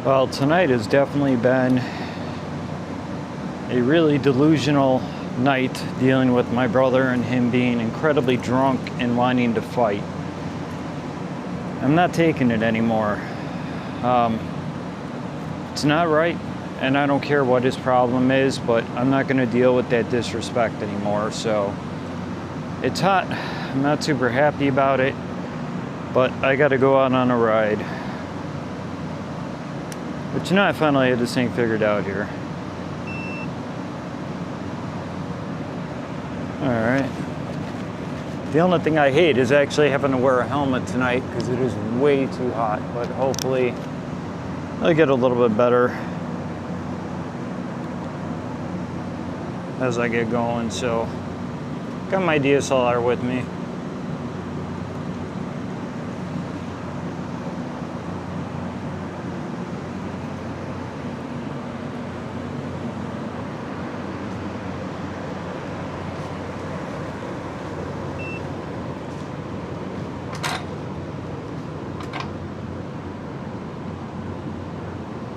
Well, tonight has definitely been a really delusional night dealing with my brother and him being incredibly drunk and wanting to fight. I'm not taking it anymore. It's not right, and I don't care what his problem is, but I'm not going to deal with that disrespect anymore. So it's hot. I'm not super happy about it, but I got to go out on a ride. But I finally had this thing figured out here. Alright. The only thing I hate is actually having to wear a helmet tonight because it is way too hot. But hopefully I'll get a little bit better as I get going. So, got my DSLR with me.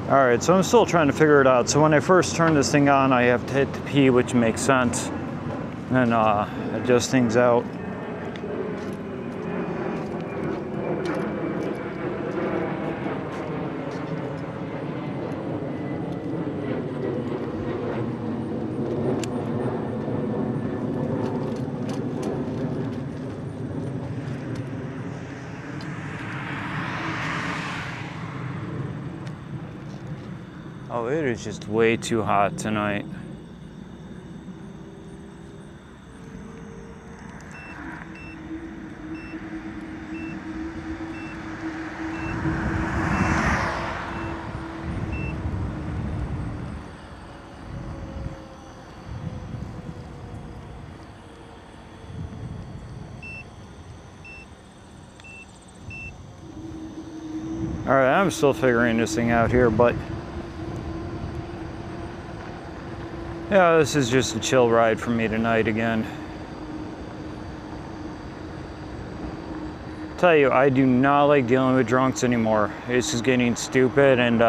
Alright, so I'm still trying to figure it out. So when I first turn this thing on, I have to hit the P, which makes sense, and adjust things out. Oh, it is just way too hot tonight. All right, I'm still figuring this thing out here, but yeah, this is just a chill ride for me tonight again. Tell you, I do not like dealing with drunks anymore. This is getting stupid, and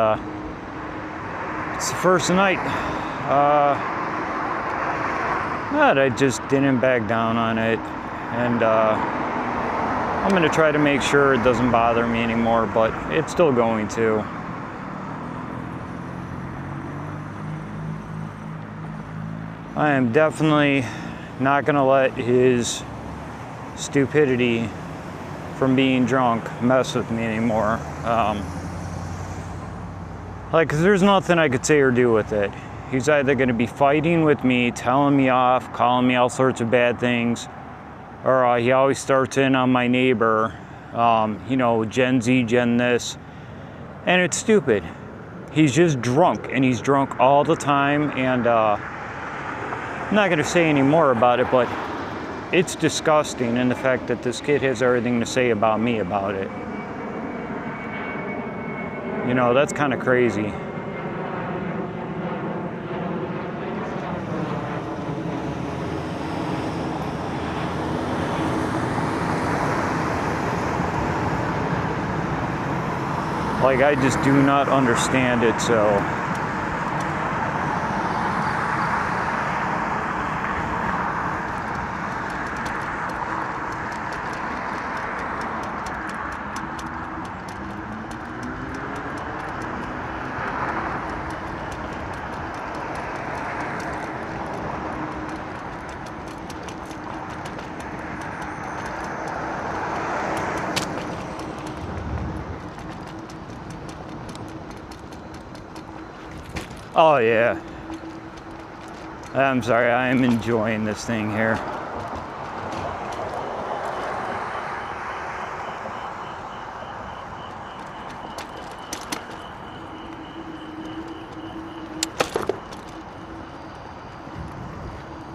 it's the first night that I just didn't back down on it, and I'm gonna try to make sure it doesn't bother me anymore, but it's still going to. I am definitely not gonna let his stupidity from being drunk mess with me anymore. Cause there's nothing I could say or do with it. He's either gonna be fighting with me, telling me off, calling me all sorts of bad things, or he always starts in on my neighbor, Gen Z, Gen this, and it's stupid. He's just drunk, and he's drunk all the time, and I'm not going to say any more about it, but it's disgusting in the fact that this kid has everything to say about me about it. You know, that's kind of crazy. Like, I just do not understand it, so. Oh yeah. I'm sorry, I am enjoying this thing here.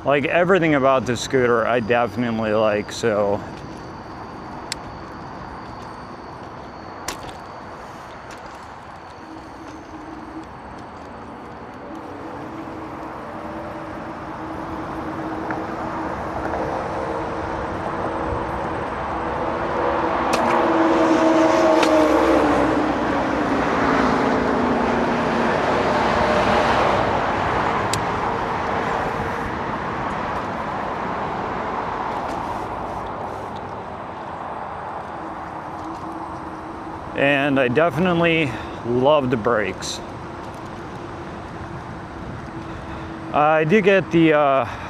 Like, everything about this scooter I definitely like, so. and I definitely love the brakes. I did get the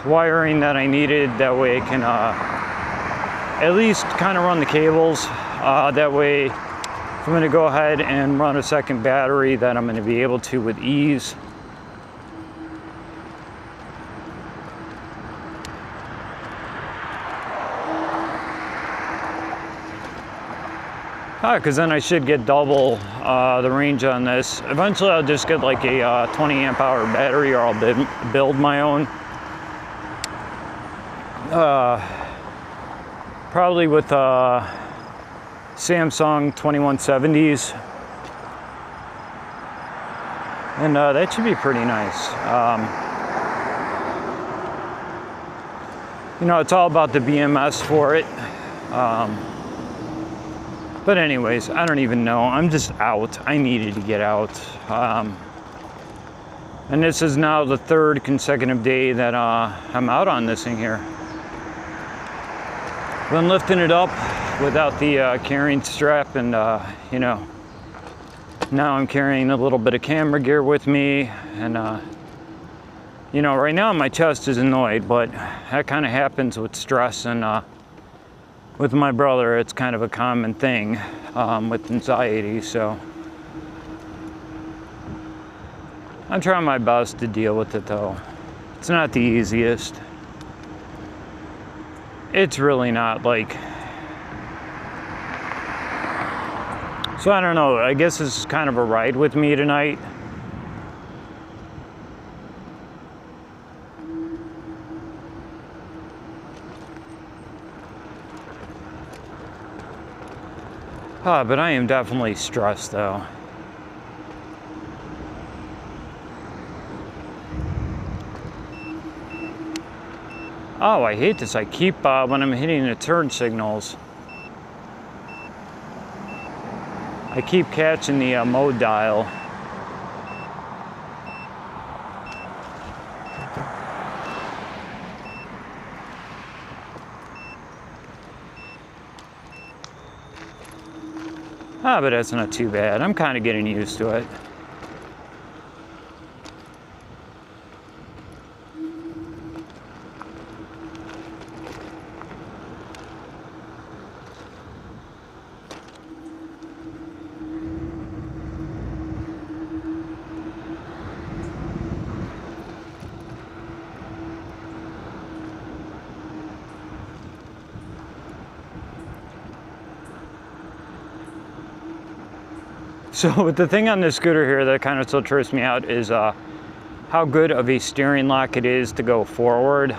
wiring that I needed, that way I can at least kind of run the cables. That way, if I'm going to go ahead and run a second battery, that I'm going to be able to with ease. Because then I should get double the range on this. Eventually I'll just get like a 20 amp hour battery, or I'll build my own. Probably with Samsung 2170s. And that should be pretty nice. You know, it's all about the BMS for it. But anyways, I don't even know. I'm just out. I needed to get out. And this is now the third consecutive day that I'm out on this thing here. Been lifting it up without the carrying strap, and you know, now I'm carrying a little bit of camera gear with me, and you know, right now my chest is annoyed, but that kind of happens with stress, and with my brother, it's kind of a common thing with anxiety, so I'm trying my best to deal with it, though. It's not the easiest. It's really not, like, so I don't know, I guess this is kind of a ride with me tonight. But I am definitely stressed, though. Oh, I hate this. I keep, when I'm hitting the turn signals, I keep catching the mode dial. But that's not too bad. I'm kind of getting used to it. So the thing on this scooter here that kind of still trips me out is how good of a steering lock it is to go forward,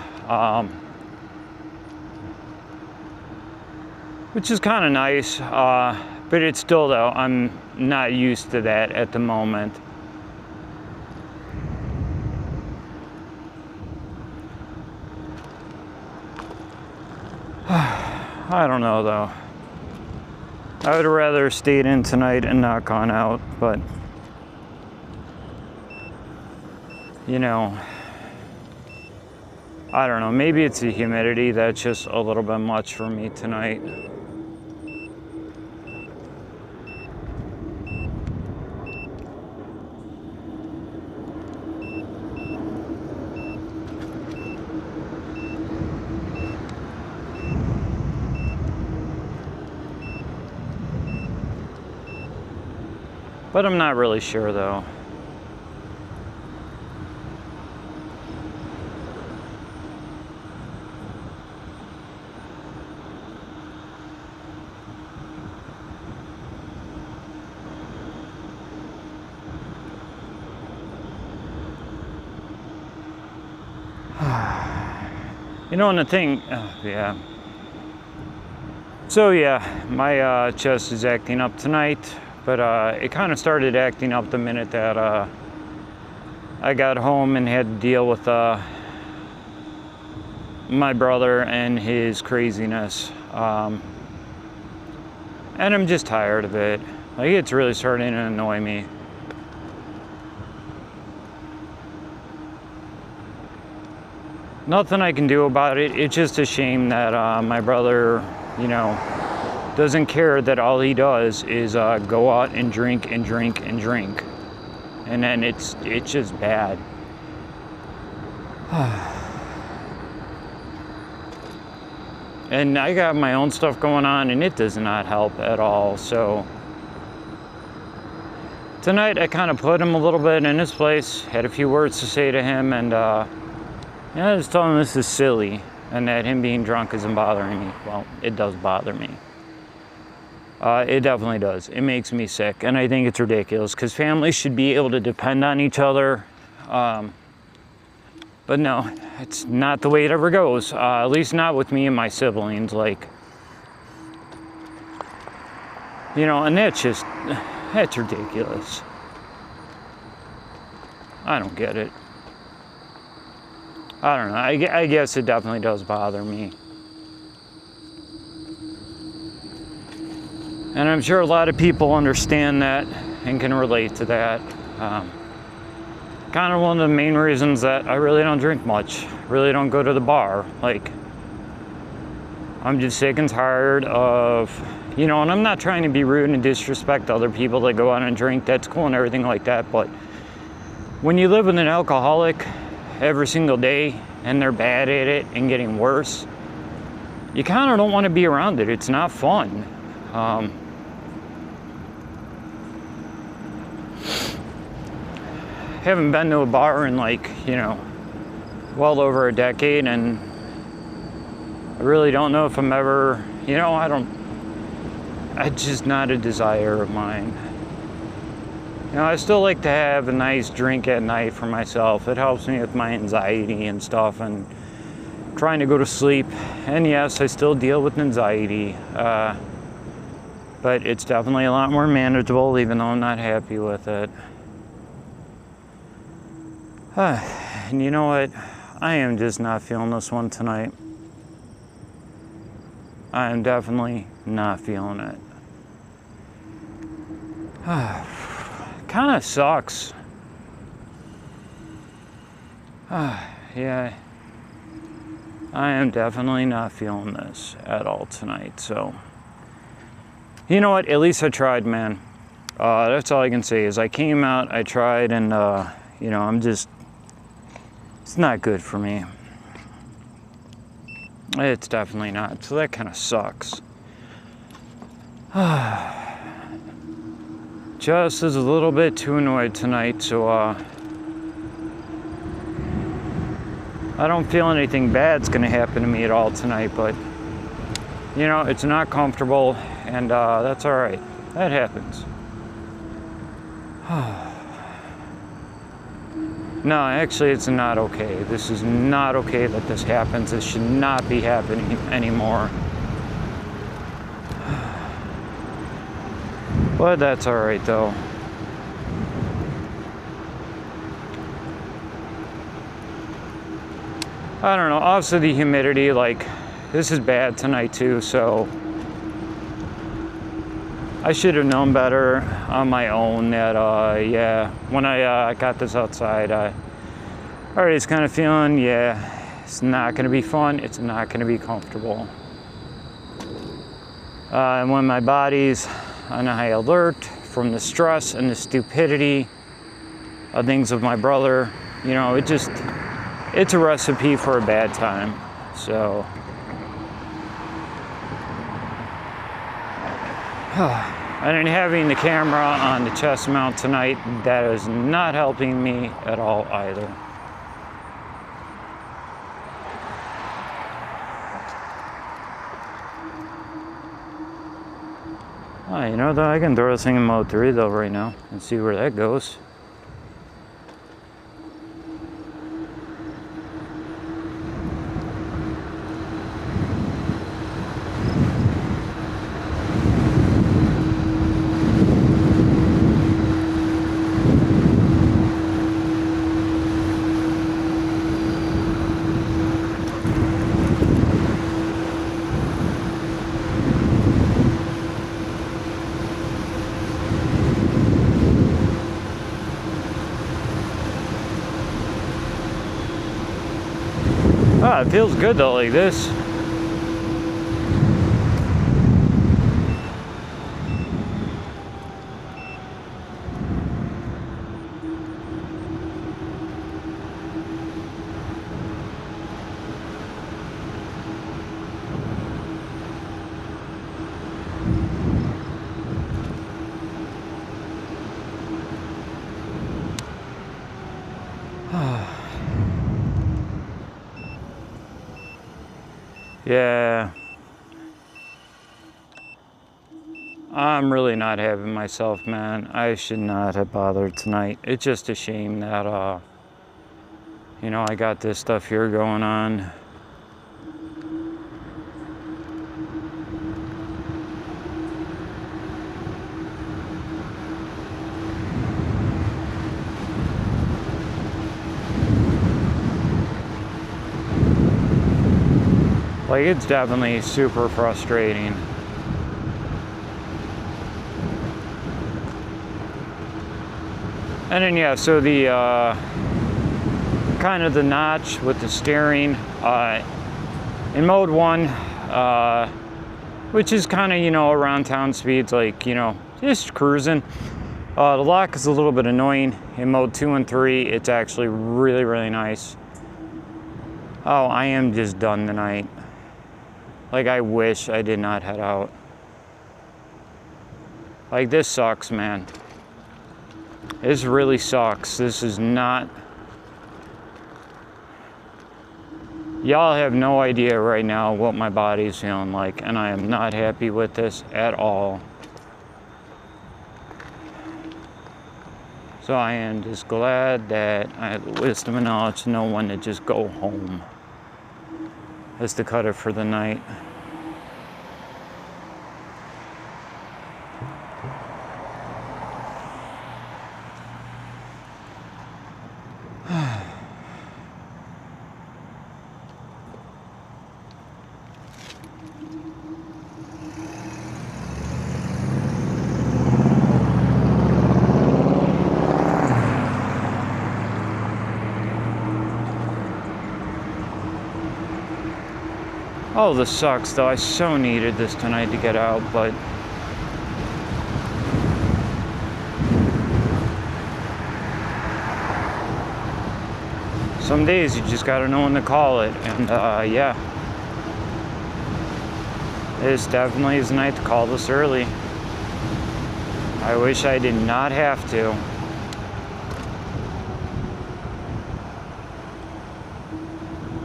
which is kind of nice, but it's still, though, I'm not used to that at the moment. I don't know, though. I would have rather stayed in tonight and not gone out, but you know, I don't know, maybe it's the humidity that's just a little bit much for me tonight. But I'm not really sure, though. You know, and the thing, yeah. So yeah, my chest is acting up tonight. But it kind of started acting up the minute that I got home and had to deal with my brother and his craziness. And I'm just tired of it. Like, it's really starting to annoy me. Nothing I can do about it. It's just a shame that my brother, you know, doesn't care that all he does is go out and drink and drink and drink. And then it's just bad. And I got my own stuff going on, and it does not help at all. So tonight I kind of put him a little bit in his place, had a few words to say to him, and I just told him this is silly and that him being drunk isn't bothering me. Well, it does bother me. It definitely does. It makes me sick, and I think it's ridiculous because families should be able to depend on each other. But no, it's not the way it ever goes. At least not with me and my siblings. Like, and that's ridiculous. I don't get it. I don't know. I guess it definitely does bother me. And I'm sure a lot of people understand that and can relate to that. Kind of one of the main reasons that I really don't drink much, really don't go to the bar. Like, I'm just sick and tired of, and I'm not trying to be rude and disrespect other people that go out and drink. That's cool and everything like that. But when you live with an alcoholic every single day and they're bad at it and getting worse, you kind of don't want to be around it. It's not fun. Haven't been to a bar in well over a decade, and I really don't know if I'm ever, it's just not a desire of mine. I still like to have a nice drink at night for myself. It helps me with my anxiety and stuff and trying to go to sleep. And yes, I still deal with anxiety, but it's definitely a lot more manageable, even though I'm not happy with it. And you know what? I am just not feeling this one tonight. I am definitely not feeling it. Kind of sucks. Yeah. I am definitely not feeling this at all tonight. So, you know what? At least I tried, man. That's all I can say is I came out, I tried, and, it's not good for me. It's definitely not. So that kind of sucks. Just is a little bit too annoyed tonight, so I don't feel anything bad's gonna happen to me at all tonight, but it's not comfortable, and that's all right. That happens. No, actually, it's not okay. This is not okay that this happens. This should not be happening anymore. But that's all right, though. I don't know. Also, the humidity, this is bad tonight, too, so I should have known better on my own that, when I got this outside, I already was kind of feeling, it's not going to be fun. It's not going to be comfortable. And when my body's on a high alert from the stress and the stupidity of things with my brother, it's a recipe for a bad time. So, and then having the camera on the chest mount tonight, that is not helping me at all either. Though I can throw this thing in mode 3 though right now and see where that goes. It feels good though, like this. Yeah. I'm really not having myself, man. I should not have bothered tonight. It's just a shame that, you know, I got this stuff here going on. Like, it's definitely super frustrating. And then, yeah, so the, kind of the notch with the steering, in mode 1, which is kind of, you know, around town speeds, like, you know, just cruising. The lock is a little bit annoying. In mode 2 and 3, it's actually really, really nice. Oh, I am just done tonight. Like, I wish I did not head out. Like, this sucks, man. This really sucks. This is not... Y'all have no idea right now what my body's feeling like, and I am not happy with this at all. So I am just glad that I have the wisdom and knowledge to know when to just go home. Just to cut it for the night. Oh, this sucks though. I so needed this tonight to get out, but some days you just gotta know when to call it, and yeah. This definitely is the night to call this early. I wish I did not have to.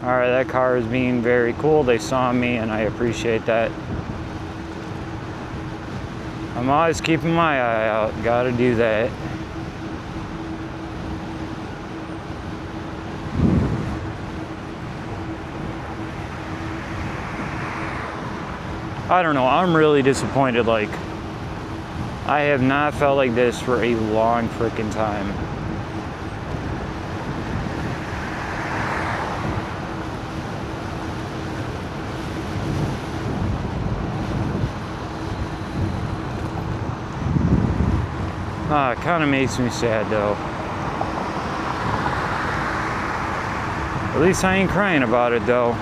Alright, that car is being very cool. They saw me and I appreciate that. I'm always keeping my eye out. Gotta do that. I don't know. I'm really disappointed. Like, I have not felt like this for a long freaking time. It kind of makes me sad though. At least I ain't crying about it though.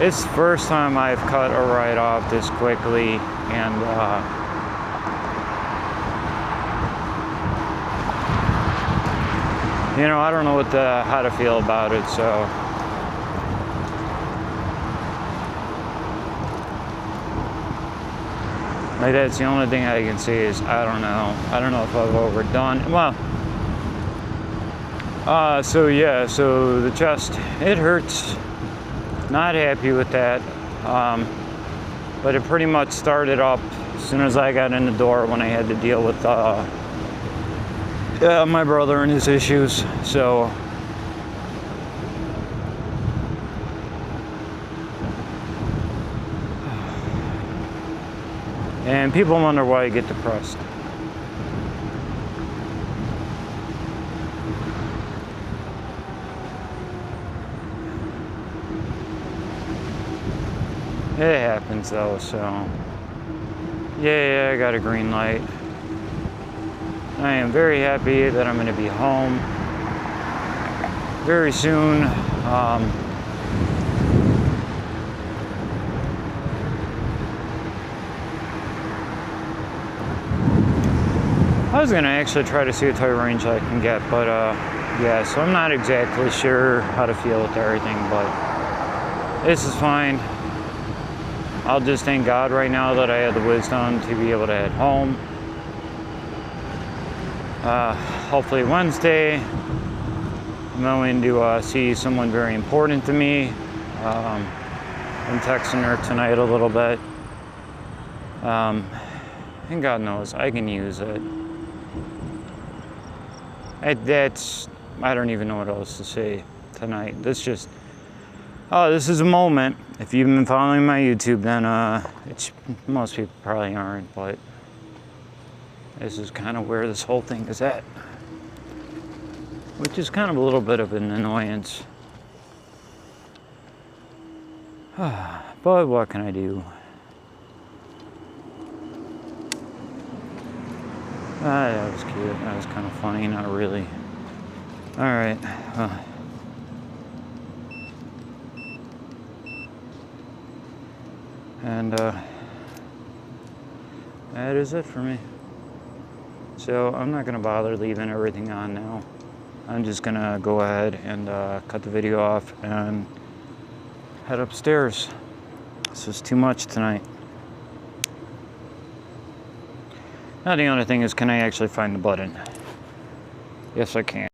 It's the first time I've cut a write-off this quickly, and you know, I don't know how to feel about it, so. Like, that's the only thing I can say is, I don't know. I don't know if I've overdone. Well, so yeah, so the chest, it hurts. Not happy with that. But it pretty much started up as soon as I got in the door when I had to deal with my brother and his issues. So and people wonder why I get depressed. It happens though, so yeah, I got a green light. I am very happy that I'm going to be home very soon. I was going to actually try to see what type of range I can get, but yeah, so I'm not exactly sure how to feel with everything, but this is fine. I'll just thank God right now that I had the wisdom to be able to head home. Hopefully Wednesday, I'm going to see someone very important to me. I'm texting her tonight a little bit. And God knows, I can use it. I don't even know what else to say tonight. This is a moment. If you've been following my YouTube, then most people probably aren't, but this is kind of where this whole thing is at. Which is kind of a little bit of an annoyance. But what can I do? That was cute. That was kind of funny. Not really. Alright. And that is it for me. So I'm not going to bother leaving everything on now. I'm just going to go ahead and cut the video off and head upstairs. This is too much tonight. Now the only thing is, can I actually find the button? Yes, I can.